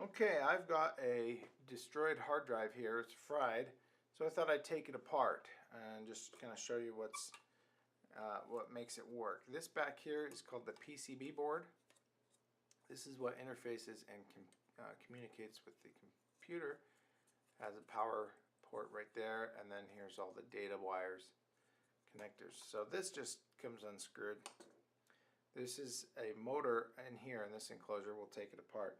Okay, I've got a destroyed hard drive here. It's fried, so I thought I'd take it apart and just kind of show you what makes it work. This back here is called the PCB board. This is what interfaces and communicates with the computer. Has a power port right there, and then here's all the data wires, connectors. So this just comes unscrewed. This is a motor in here in this enclosure. We'll take it apart.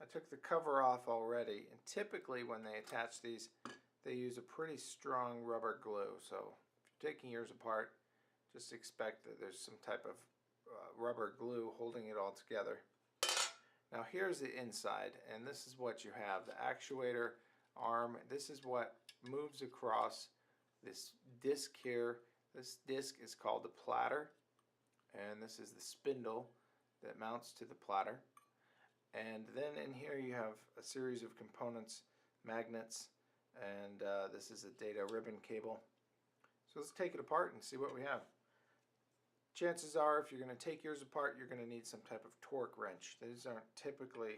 I took the cover off already, and typically when they attach these, they use a pretty strong rubber glue. So if you're taking yours apart, just expect that there's some type of rubber glue holding it all together. Now here's the inside, and this is what you have. The actuator arm, this is what moves across this disc here. This disc is called the platter, and this is the spindle that mounts to the platter. And then in here you have a series of components, magnets, and this is a data ribbon cable. So let's take it apart and see what we have. Chances are, if you're going to take yours apart, you're going to need some type of torque wrench. These aren't typically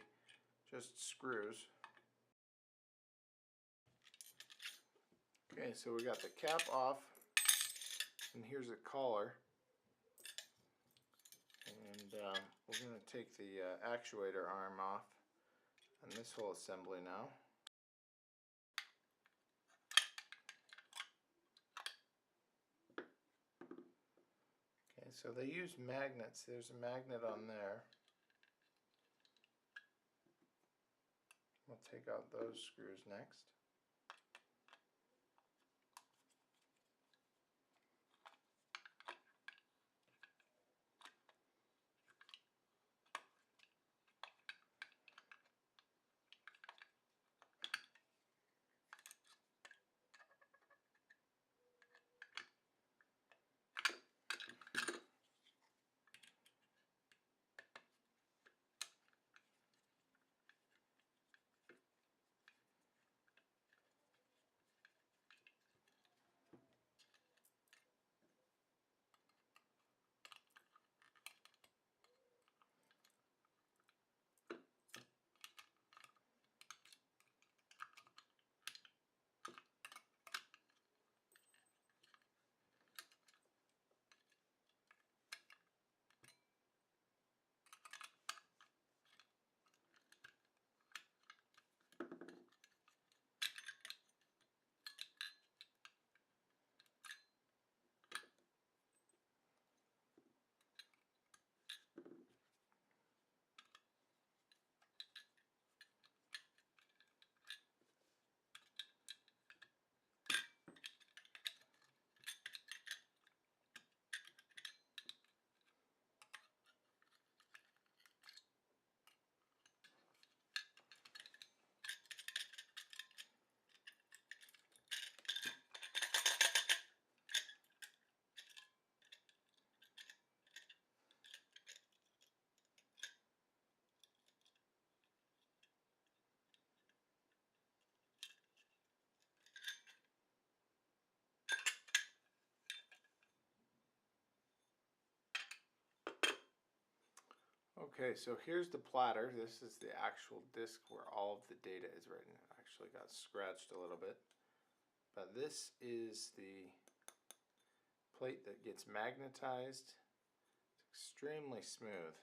just screws. Okay, so we got the cap off, and here's a collar. And we're going to take the actuator arm off and this whole assembly now. Okay, so they use magnets. There's a magnet on there. We'll take out those screws next. Okay, so here's the platter. This is the actual disc where all of the data is written. It actually got scratched a little bit. But this is the plate that gets magnetized. It's extremely smooth.